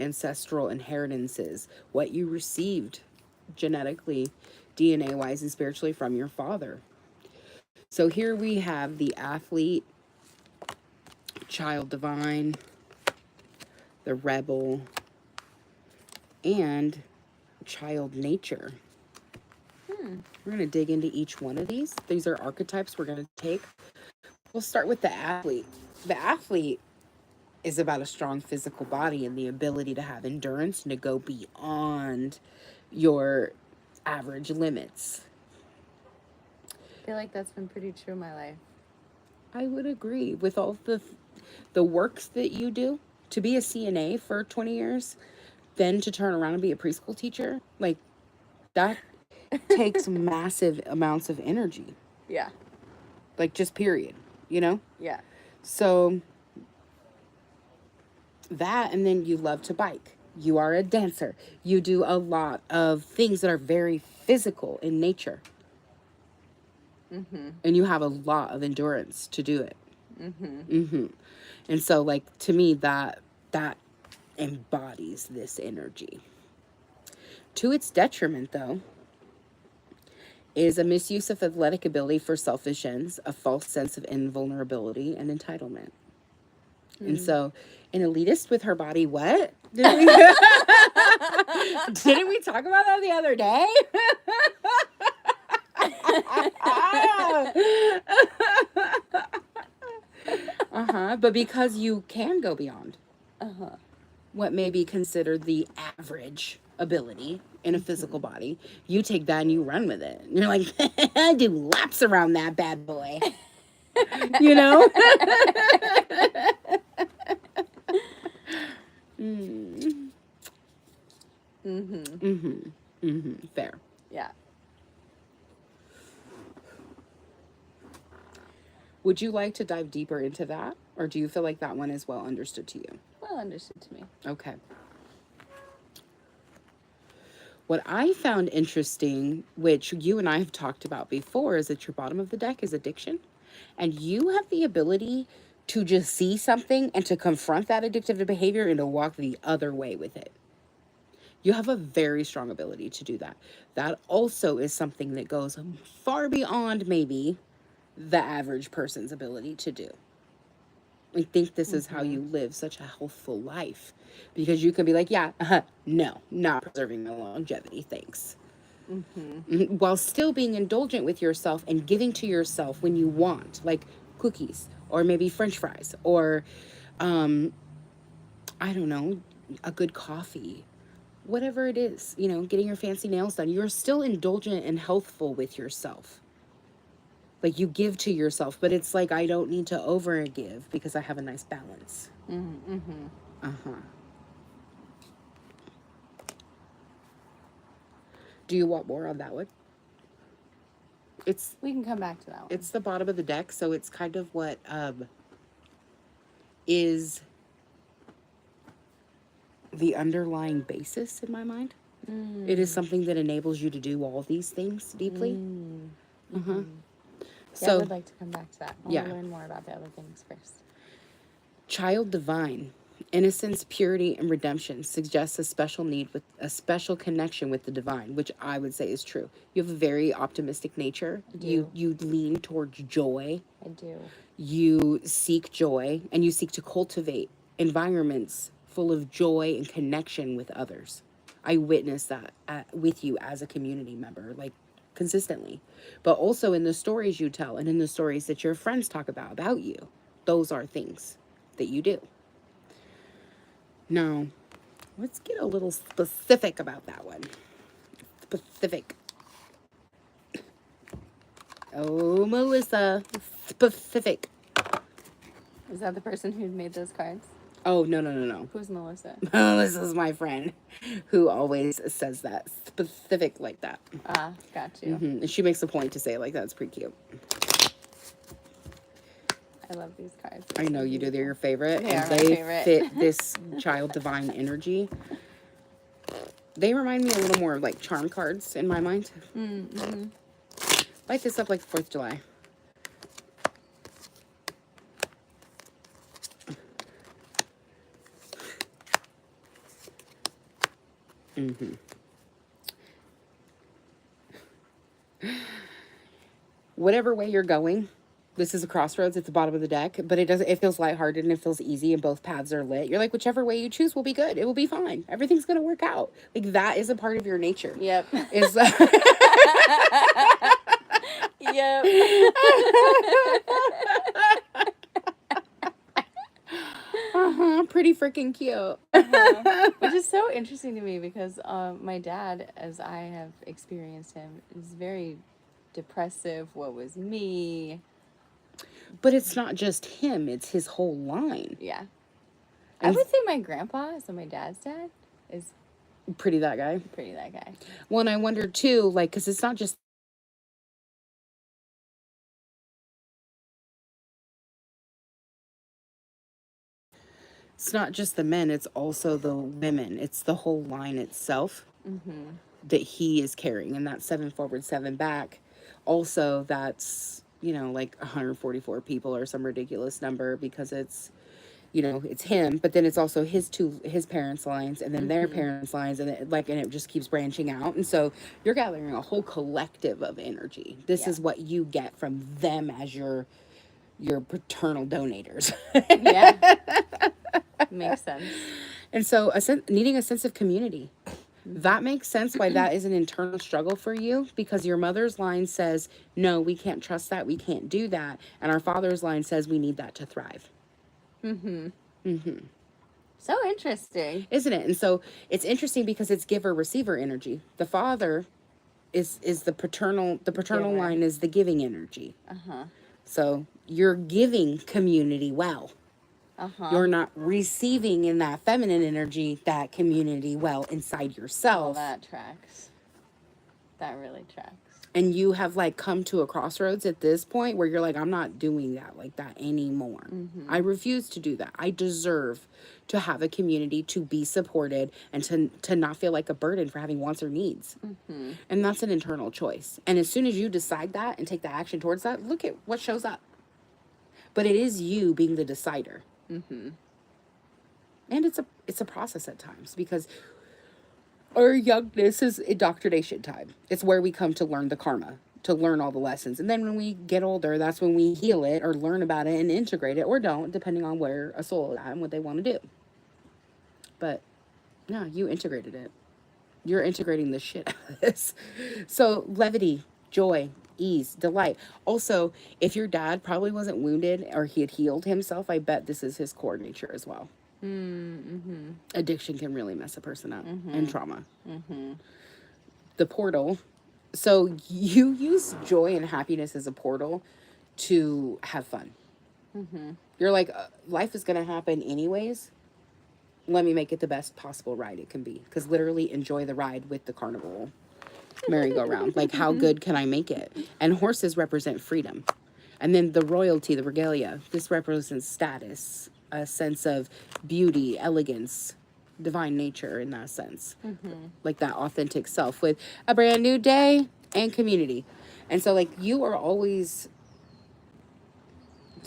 ancestral inheritances, what you received genetically, DNA wise, and spiritually from your father. So here we have the athlete, child divine, the rebel, and child nature. We're going to dig into each one of these. These are archetypes we're going to take. We'll start with the athlete. The athlete is about a strong physical body and the ability to have endurance and to go beyond your average limits. I feel like that's been pretty true in my life. I would agree with all the works that you do. To be a CNA for 20 years, then to turn around and be a preschool teacher, like that takes massive amounts of energy. Yeah. Like just period, you know? Yeah. So that, and then you love to bike. You are a dancer. You do a lot of things that are very physical in nature. And you have a lot of endurance to do it. And so, like, to me, that embodies this energy. To its detriment, though, is a misuse of athletic ability for selfish ends, a false sense of invulnerability and entitlement. And so, an elitist with her body, what? Didn't we talk about that the other day? But because you can go beyond what may be considered the average ability in a physical body, you take that and you run with it. And you're like, I do laps around that bad boy. You know? Fair. Yeah. Would you like to dive deeper into that? Or do you feel like that one is well understood to you? Well understood to me. Okay. What I found interesting, which you and I have talked about before, is that your bottom of the deck is addiction. And you have the ability to just see something and to confront that addictive behavior and to walk the other way with it. You have a very strong ability to do that. That also is something that goes far beyond maybe the average person's ability to do. I think this is how you live such a healthful life, because you can be like, yeah, no, not preserving my longevity, thanks. While still being indulgent with yourself and giving to yourself when you want, like cookies or maybe French fries or, I don't know, a good coffee, whatever it is, you know, getting your fancy nails done. You're still indulgent and healthful with yourself. Like you give to yourself, but it's like, I don't need to over give because I have a nice balance. Do you want more on that one? We can come back to that one. It's the bottom of the deck, so it's kind of what is the underlying basis in my mind. It is something that enables you to do all these things deeply. So I would like to come back to that. I want Yeah. to learn more about the other things first. Child divine, innocence, purity, and redemption suggests a special need with a special connection with the divine, which I would say is true. You have a very optimistic nature. I do. You lean towards joy. I do. You seek joy, and you seek to cultivate environments full of joy and connection with others. I witness that with you as a community member, like consistently, but also in the stories you tell and in the stories that your friends talk about you. Those are things that you do. Now, let's get a little specific about that one. Specific. Oh, Melissa. Specific. Is that the person who made those cards? Oh, no. Who's Melissa? Melissa's my friend who always says that. Specific like that. Ah, got you. And she makes a point to say it like that. It's pretty cute. I love these cards. I know you do. They're your favorite. They are my they favorite. fit this child divine energy. They remind me a little more of like charm cards in my mind. Light this up like the 4th of July. Mm-hmm. Whatever way you're going, this is a crossroads at the bottom of the deck, but it feels lighthearted and it feels easy and both paths are lit. You're like, whichever way you choose will be good. It will be fine. Everything's going to work out. Like, that is a part of your nature. Yep. Is Yep. pretty freaking cute. Which is so interesting to me because my dad, as I have experienced him, is very depressive. What was me? But it's not just him, it's his whole line. Yeah. I And would say my grandpa, so my dad's dad, is pretty that guy. pretty that guy. Well, and I wonder too, like, because it's not just the men, it's also the women. It's the whole line itself that he is carrying. And that's 7 forward, 7 back. Also, that's, like 144 people or some ridiculous number because it's, it's him, but then it's also his parents' lines and then their parents' lines, and it just keeps branching out. And so you're gathering a whole collective of energy. This is what you get from them as your paternal donators. Yeah. Makes sense. And so needing a sense of community. That makes sense why that is an internal struggle for you, because your mother's line says, no, we can't trust that. We can't do that. And our father's line says we need that to thrive. So interesting. Isn't it? And so it's interesting because it's giver receiver energy. The father is the paternal Giver. line is the giving energy. So you're giving community well. You're not receiving in that feminine energy that community well inside yourself. Well, that tracks. That really tracks. And you have like come to a crossroads at this point where you're like, I'm not doing that like that anymore. I refuse to do that. I deserve to have a community, to be supported, and to not feel like a burden for having wants or needs. And that's an internal choice. And as soon as you decide that and take the action towards that, look at what shows up. But it is you being the decider. And it's a process at times, because our youngness is indoctrination time. It's where we come to learn the karma, to learn all the lessons. And then when we get older, that's when we heal it or learn about it and integrate it, or don't, depending on where a soul is at and what they want to do. But no, you integrated it. You're integrating the shit out of this. So levity, joy, ease, delight. Also, if your dad probably wasn't wounded or he had healed himself, I bet this is his core nature as well. Addiction can really mess a person up, and trauma. The portal. So you use joy and happiness as a portal to have fun. You're like, life is going to happen anyways. Let me make it the best possible ride it can be. Because literally enjoy the ride with the carnival merry-go-round. Like, how good can I make it? And horses represent freedom. And then the royalty, the regalia, this represents status, a sense of beauty, elegance, divine nature in that sense. Like that authentic self with a brand new day and community. And so like you are always,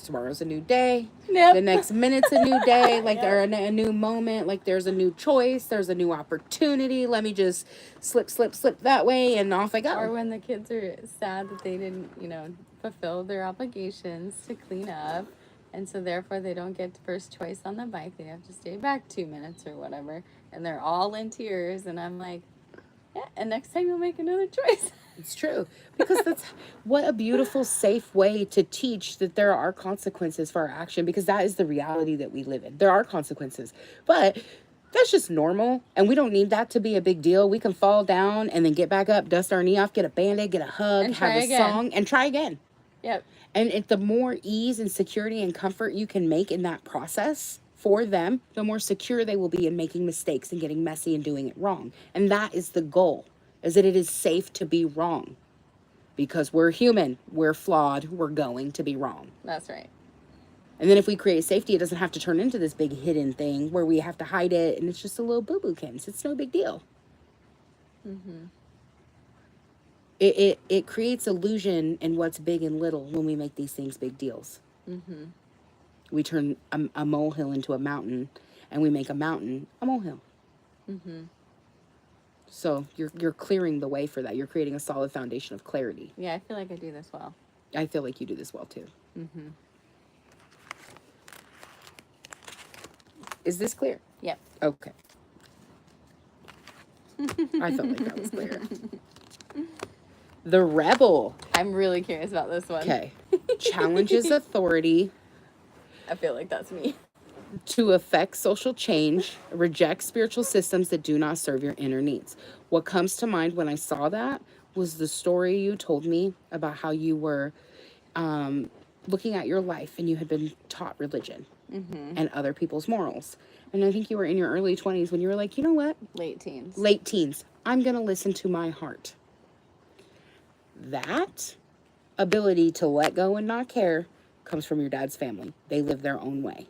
tomorrow's a new day. Yep. The next minute's a new day. Like there's a new moment. Like there's a new choice. There's a new opportunity. Let me just slip that way and off I go. Or when the kids are sad that they didn't, fulfill their obligations to clean up. And so therefore they don't get first choice on the bike. They have to stay back 2 minutes or whatever. And they're all in tears. And I'm like, yeah, and next time you'll make another choice. It's true. Because that's what a beautiful, safe way to teach that there are consequences for our action, because that is the reality that we live in. There are consequences. But that's just normal. And we don't need that to be a big deal. We can fall down and then get back up, dust our knee off, get a Band-Aid, get a hug, And have a again. song, and try again. Yep. And if the more ease and security and comfort you can make in that process for them, the more secure they will be in making mistakes and getting messy and doing it wrong. And that is the goal, is that it is safe to be wrong. Because we're human, we're flawed, we're going to be wrong. That's right. And then if we create safety, it doesn't have to turn into this big hidden thing where we have to hide it and it's just a little boo-bookins. It's no big deal. It creates illusion in what's big and little when we make these things big deals. We turn a molehill into a mountain, and we make a mountain a molehill. So you're clearing the way for that. You're creating a solid foundation of clarity. Yeah, I feel like I do this well. I feel like you do this well too. Mm-hmm. Is this clear? Yep. Okay. I felt like that was clear. The rebel. I'm really curious about this one. Okay. Challenges authority I feel like that's me. to affect social change, reject spiritual systems that do not serve your inner needs. What comes to mind when I saw that was the story you told me about how you were looking at your life and you had been taught religion and other people's morals. And I think you were in your early 20s when you were like, you know what? Late teens. Late teens. I'm going to listen to my heart. That ability to let go and not care comes from your dad's family. They live their own way.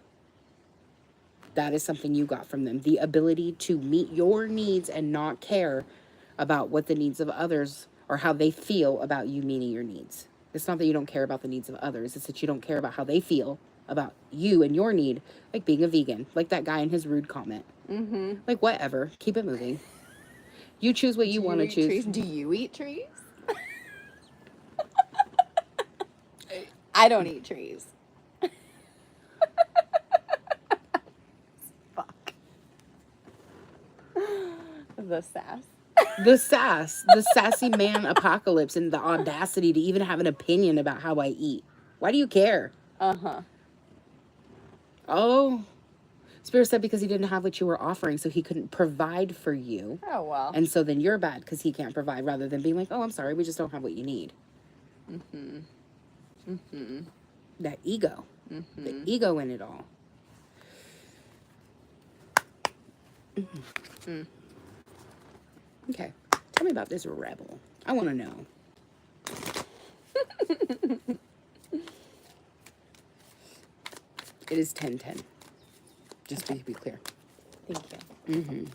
That is something you got from them. The ability to meet your needs and not care about what the needs of others or how they feel about you meeting your needs. It's not that you don't care about the needs of others. It's that you don't care about how they feel about you and your need, like being a vegan, like that guy in his rude comment. Mm-hmm. Like, whatever. Keep it moving. You choose what you want to choose. Trees? Do you eat trees? I don't eat trees. Fuck. The sass. The sass, the sassy man apocalypse, and the audacity to even have an opinion about how I eat. Why do you care? Uh-huh. Oh, Spirit said because he didn't have what you were offering, so he couldn't provide for you. Oh, well. And so then you're bad because he can't provide, rather than being like, oh, I'm sorry, we just don't have what you need. Mm-hmm. Mm-hmm. That ego. Mm-hmm. The ego in it all. Mm-hmm. Mm. Okay. Tell me about this rebel. I want to know. It is 10-10. Just to be clear. Thank you. Mm-hmm.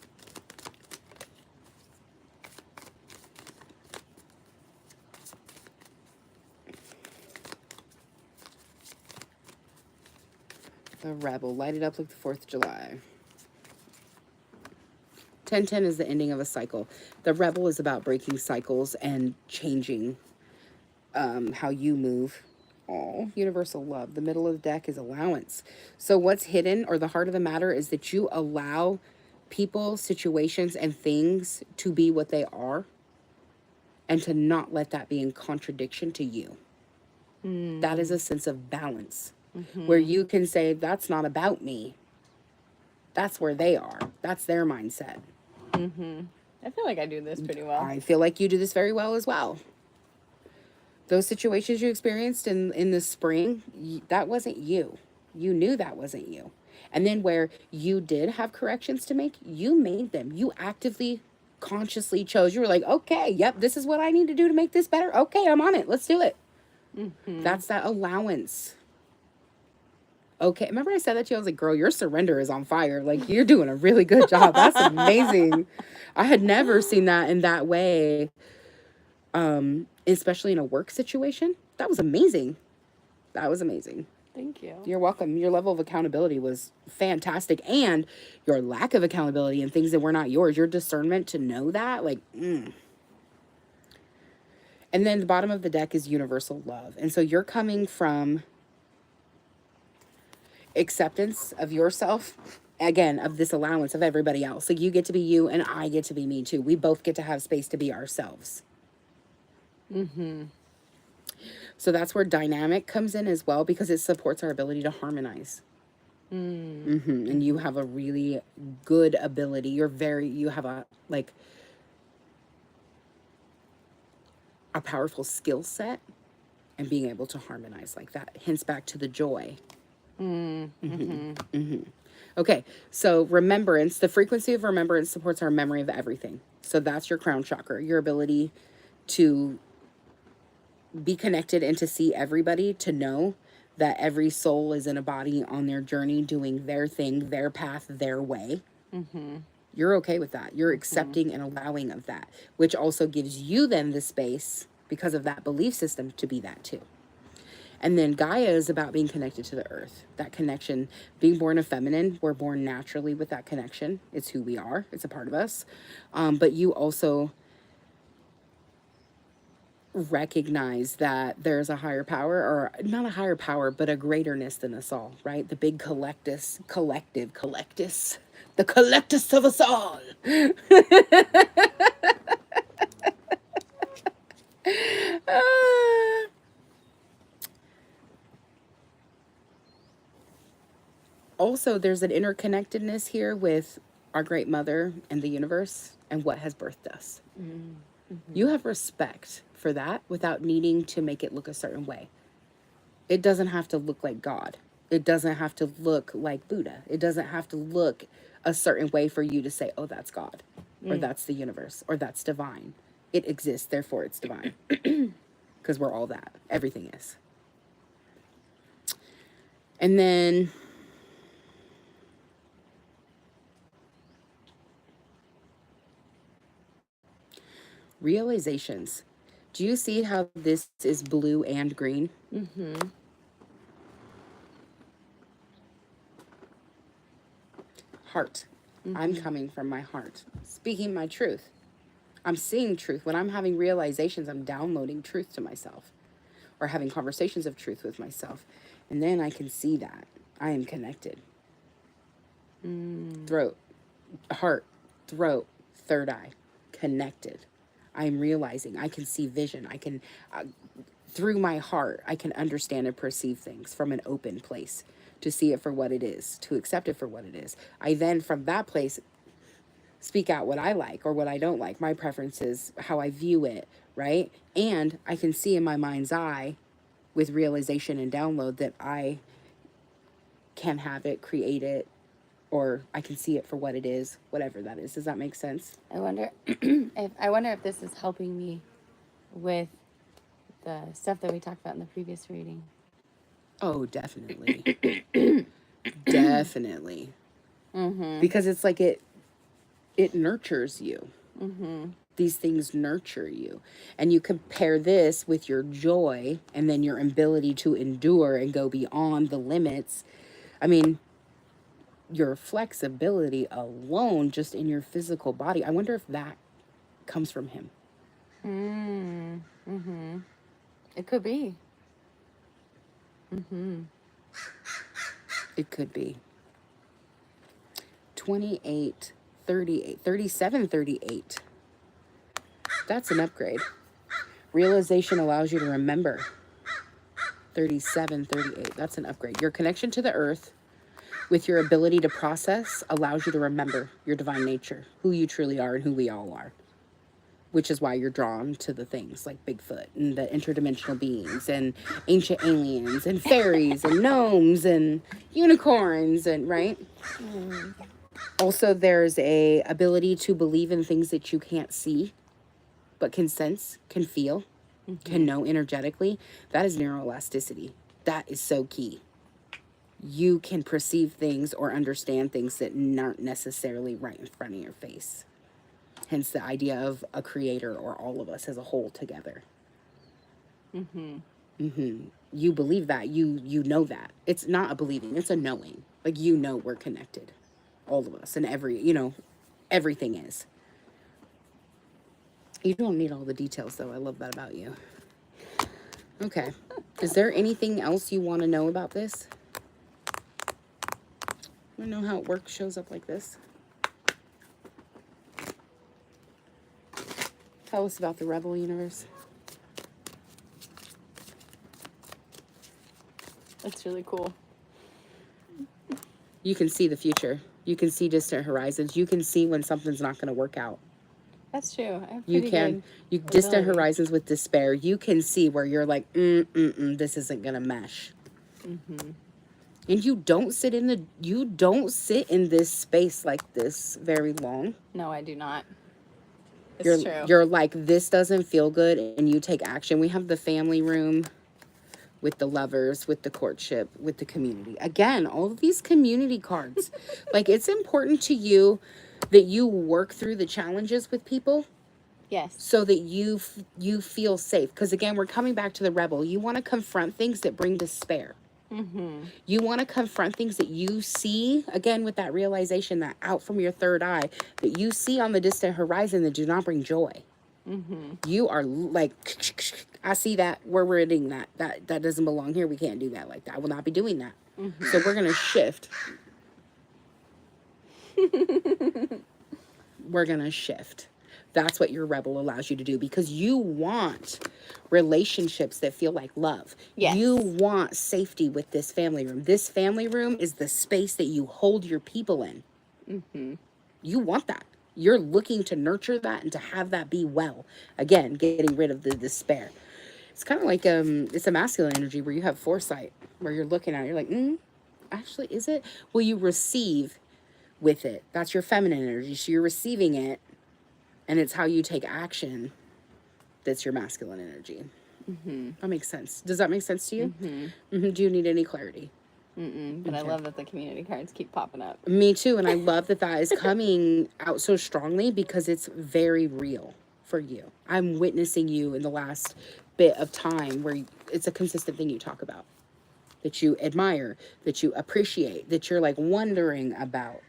The rebel. Light it up like the 4th of July. 10-10 is the ending of a cycle. The rebel is about breaking cycles and changing how you move. Oh, universal love. The middle of the deck is allowance. So what's hidden, or the heart of the matter, is that you allow people, situations, and things to be what they are, and to not let that be in contradiction to you. That is a sense of balance, where you can say, that's not about me. That's where they are. That's their mindset. Mm-hmm. I feel like I do this pretty well. I feel like you do this very well as well. Those situations you experienced in the spring, that wasn't you. You knew that wasn't you. And then where you did have corrections to make, you made them. You actively, consciously chose. You were like, okay, yep, this is what I need to do to make this better. Okay, I'm on it. Let's do it. Mm-hmm. That's that allowance. Okay, remember I said that to you? I was like, girl, your surrender is on fire. Like, you're doing a really good job. That's amazing. I had never seen that in that way. Especially in a work situation. That was amazing. That was amazing. Thank you. You're welcome. Your level of accountability was fantastic. And your lack of accountability in things that were not yours, your discernment to know that, like, And then the bottom of the deck is universal love. And so you're coming from acceptance of yourself, again, of this allowance of everybody else. Like, you get to be you and I get to be me too. We both get to have space to be ourselves. Mm-hmm. So that's where dynamic comes in as well, because it supports our ability to harmonize. And you have a really good ability. You have a powerful skill set and being able to harmonize like that. Hence back to the joy. Okay, so remembrance, the frequency of remembrance supports our memory of everything. So that's your crown chakra, your ability to be connected and to see everybody, to know that every soul is in a body on their journey, doing their thing, their path, their way. You're okay with that. You're accepting and allowing of that, which also gives you then the space, because of that belief system, to be that too. And then Gaia is about being connected to the earth. That connection, being born of feminine, we're born naturally with that connection. It's who we are. It's a part of us. But you also recognize that there's a higher power, or not a higher power, but a greaterness than us all, right? The big collectus, the collectus of us all. Also, there's an interconnectedness here with our great mother and the universe and what has birthed us. You have respect for that without needing to make it look a certain way. It doesn't have to look like God. It doesn't have to look like Buddha. It doesn't have to look a certain way for you to say, oh, that's God, or that's the universe, or that's divine. It exists, therefore it's divine. Because we're all that. Everything is. And then realizations. Do you see how this is blue and green? Heart. I'm coming from my heart, speaking my truth. I'm seeing truth. When I'm having realizations, I'm downloading truth to myself, or having conversations of truth with myself. And then I can see that I am connected. Throat, heart, throat, third eye, connected. I'm realizing I can see vision. I can, through my heart, I can understand and perceive things from an open place, to see it for what it is, to accept it for what it is. I then, from that place, speak out what I like or what I don't like, my preferences, how I view it, right? And I can see in my mind's eye with realization and download that I can have it, create it, or I can see it for what it is, whatever that is. Does that make sense? I wonder if this is helping me with the stuff that we talked about in the previous reading. Oh, definitely. Definitely. Because it's like it nurtures you. These things nurture you. And you compare this with your joy and then your ability to endure and go beyond the limits. I mean, your flexibility alone just in your physical body. I wonder if that comes from him. It could be. It could be. 28, 38, 37, 38. That's an upgrade. Realization allows you to remember. 37, 38. That's an upgrade. Your connection to the earth with your ability to process allows you to remember your divine nature, who you truly are and who we all are. Which is why you're drawn to the things like Bigfoot and the interdimensional beings and ancient aliens and fairies and gnomes and unicorns and, right? Also, there's a ability to believe in things that you can't see, but can sense, can feel, can know energetically. That is neuroelasticity. That is so key. You can perceive things or understand things that aren't necessarily right in front of your face. Hence the idea of a creator or all of us as a whole together. You believe that. You know that. It's not a believing. It's a knowing. Like, you know we're connected. All of us. And everything is. You don't need all the details, though. I love that about you. Okay. Is there anything else you want to know about this? I know how it works. Shows up like this. Tell us about the Rebel universe. That's really cool. You can see the future. You can see distant horizons. You can see when something's not going to work out. That's true. I have You pretty can. You good distant ability. horizons with despair. You can see where you're like, this isn't going to mesh. And you don't sit in this space like this very long. No, I do not. It's true. You're like, this doesn't feel good, and you take action. We have the family room with the lovers, with the courtship, with the community. Again, all of these community cards. Like, it's important to you that you work through the challenges with people Yes. so that you feel safe. Because again, we're coming back to the rebel. You want to confront things that bring despair. You want to confront things that you see, again, with that realization that out from your third eye, that you see on the distant horizon that do not bring joy. You are like, I see that, we're reading that. That doesn't belong here. We can't do that like that. I will not be doing that. So we're going to shift. We're going to shift. That's what your rebel allows you to do, because you want relationships that feel like love. Yes. You want safety with this family room. This family room is the space that you hold your people in. You want that. You're looking to nurture that and to have that be well. Again, getting rid of the despair. It's kind of like it's a masculine energy where you have foresight, where you're looking at it, you're like, actually, is it? Will you receive with it? That's your feminine energy. So you're receiving it, and it's how you take action. That's your masculine energy. That makes sense. Does that make sense to you? Do you need any clarity? But I love that the community cards keep popping up. Me too. And I love that that is coming out so strongly, because it's very real for you. I'm witnessing you in the last bit of time where it's a consistent thing you talk about, that you admire, that you appreciate, that you're like wondering about,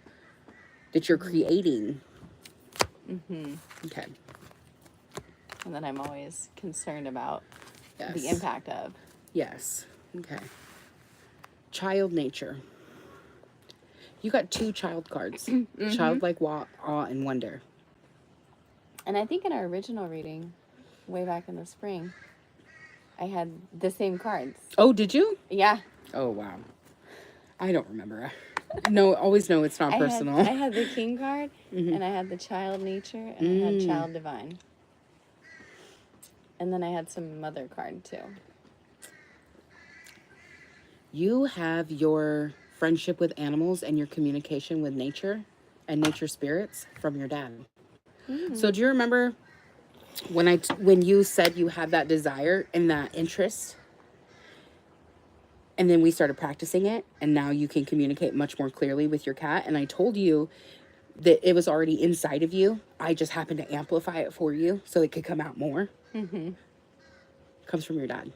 that you're creating. Okay. And that I'm always concerned about Yes. the impact of. Yes. Okay. Child nature. You got 2 child cards. Childlike awe and wonder. And I think in our original reading, way back in the spring, I had the same cards. Oh, did you? Yeah. Oh, wow. I don't remember. No, always know it's not personal. I had the king card, and I had the child nature, and I had child divine. And then I had some mother card, too. You have your friendship with animals and your communication with nature and nature spirits from your dad. So do you remember when you said you had that desire and that interest, and then we started practicing it, and now you can communicate much more clearly with your cat, and I told you that it was already inside of you. I just happened to amplify it for you so it could come out more. Comes from your dad.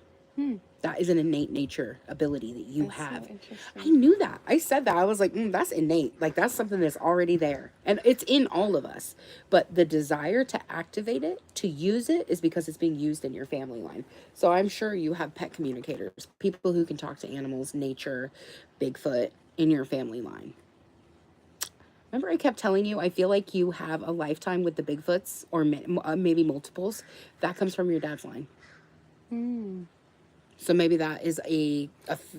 That is an innate nature ability that you have. So interesting. I knew that. I said that. I was like, that's innate. Like, that's something that's already there. And it's in all of us. But the desire to activate it, to use it, is because it's being used in your family line. So I'm sure you have pet communicators, people who can talk to animals, nature, Bigfoot, in your family line. Remember I kept telling you, I feel like you have a lifetime with the Bigfoots, or maybe multiples. That comes from your dad's line. So maybe that is a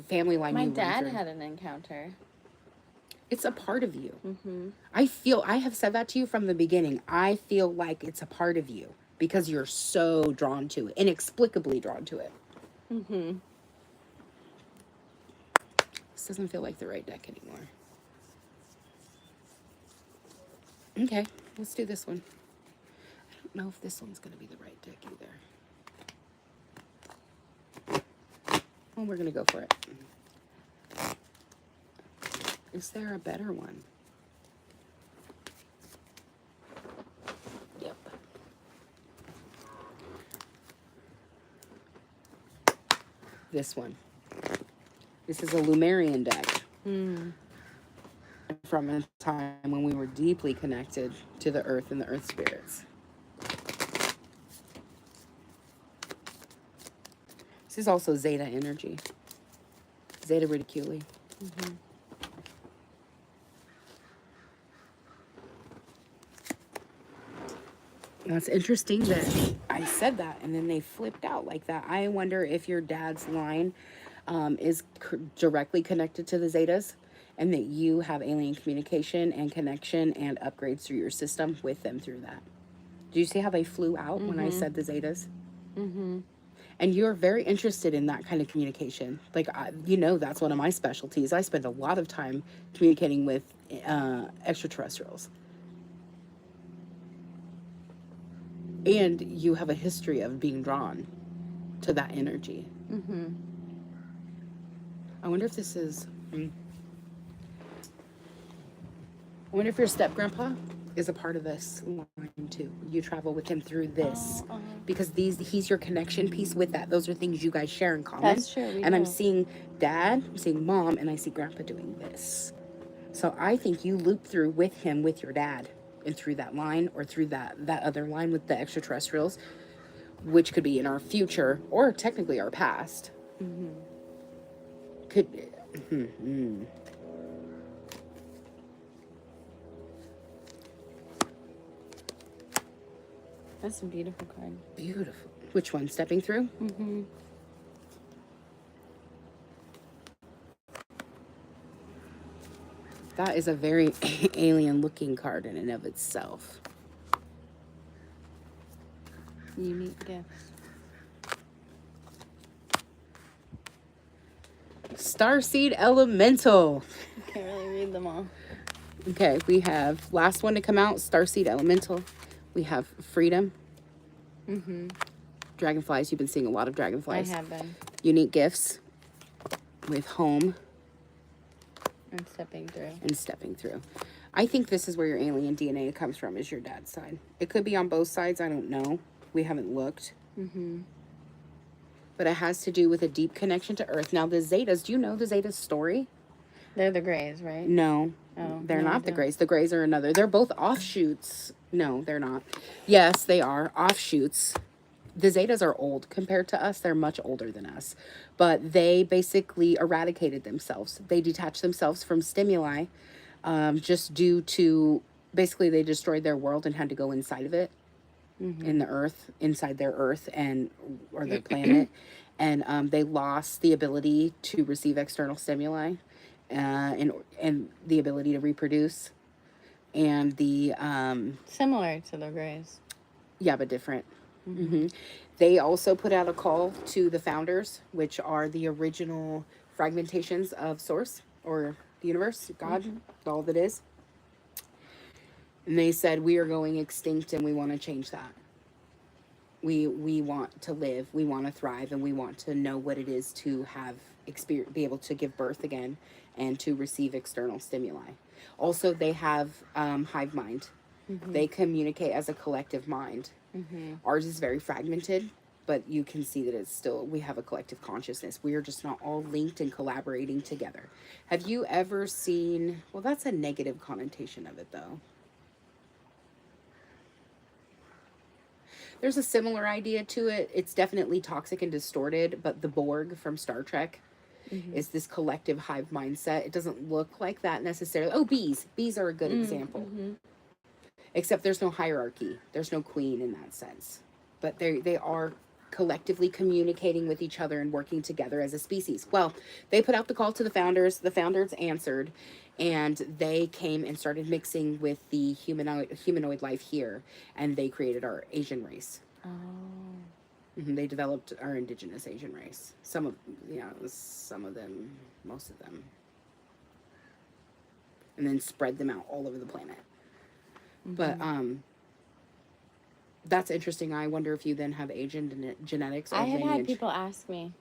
family line. My dad had an encounter. It's a part of you. I have said that to you from the beginning. I feel like it's a part of you because you're so drawn to it, inexplicably drawn to it. This doesn't feel like the right deck anymore. Okay, let's do this one. I don't know if this one's going to be the right deck either. Well, we're going to go for it. Is there a better one? Yep. This one. This is a Lumerian deck. From a time when we were deeply connected to the earth and the earth spirits. This is also Zeta energy. Zeta Reticuli. That's interesting that I said that and then they flipped out like that. I wonder if your dad's line is directly connected to the Zetas, and that you have alien communication and connection and upgrades through your system with them through that. Do you see how they flew out when I said the Zetas? And you're very interested in that kind of communication. Like, that's one of my specialties. I spend a lot of time communicating with extraterrestrials. And you have a history of being drawn to that energy. I wonder if this is... I wonder if your step-grandpa is a part of this line too. You travel with him through this Oh, because he's your connection piece with that. Those are things you guys share in common. That's true, we And I'm do. seeing dad, I'm seeing mom, and I see grandpa doing this. So I think you loop through with him with your dad and through that line or through that other line with the extraterrestrials, which could be in our future or technically our past. Could That's a beautiful card. beautiful. Which one? Stepping through? That is a very alien looking card in and of itself. Unique gifts. Starseed Elemental. Can't really read them all. Okay, we have last one to come out, Starseed Elemental. We have freedom. Dragonflies. You've been seeing a lot of dragonflies. I have been. Unique gifts with home I'm stepping through. and stepping through. I think this is where your alien DNA comes from, is your dad's side. It could be on both sides. I don't know. We haven't looked. But it has to do with a deep connection to Earth. Now, the Zetas, do you know the Zetas' story? They're the Greys, right? No. Oh, They're no, I not the don't. Greys. The Greys are another. They're both offshoots. No, they're not. Yes, they are offshoots. The Zetas are old compared to us. They're much older than us. But they basically eradicated themselves. They detached themselves from stimuli just due to, basically, they destroyed their world and had to go inside of it. In the earth, inside their earth or their planet. And they lost the ability to receive external stimuli and the ability to reproduce. And the, Similar to the Greys. yeah, but different. They also put out a call to the founders, which are the original fragmentations of Source or the universe, God, all that is. And they said, we are going extinct and we want to change that. We want to live, we want to thrive, and we want to know what it is to have be able to give birth again and to receive external stimuli. Also, they have hive mind. They communicate as a collective mind. Ours is very fragmented, but you can see that it's still, we have a collective consciousness. We are just not all linked and collaborating together. Have you ever seen, well, that's a negative connotation of it, though. There's a similar idea to it. It's definitely toxic and distorted, but the Borg from Star Trek is this collective hive mindset. It doesn't look like that necessarily. Oh, bees. Bees are a good example. Except there's no hierarchy. There's no queen in that sense. But they are collectively communicating with each other and working together as a species. Well, they put out the call to the founders. The founders answered, and they came and started mixing with the humanoid life here, and they created our Asian race. Oh. They developed our indigenous Asian race. Some of them, most of them. And then spread them out all over the planet. But that's interesting. I wonder if you then have Asian genetics or I have lineage. had people ask me,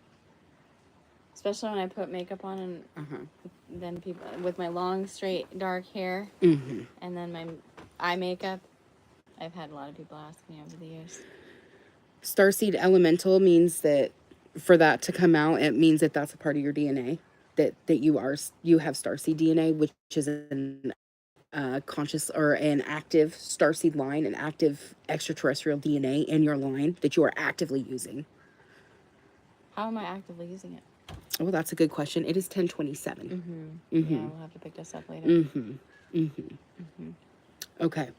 especially when I put makeup on, and then people with my long, straight, dark hair, and then my eye makeup. I've had a lot of people ask me over the years. Starseed Elemental means that for that to come out, it means that that's a part of your DNA. That you have Starseed DNA, which is an conscious or an active starseed line, an active extraterrestrial DNA in your line that you are actively using. How am I actively using it? Oh, that's a good question. It is 1027. Yeah, we'll have to pick this up later. Okay.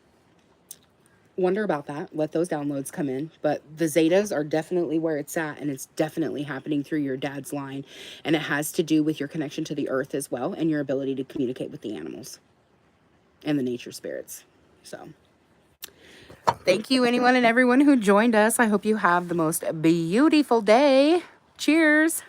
Wonder about that. Let those downloads come in. But the Zetas are definitely where it's at, and it's definitely happening through your dad's line. And it has to do with your connection to the earth as well, and your ability to communicate with the animals and the nature spirits. So thank you, anyone and everyone who joined us. I hope you have the most beautiful day. Cheers.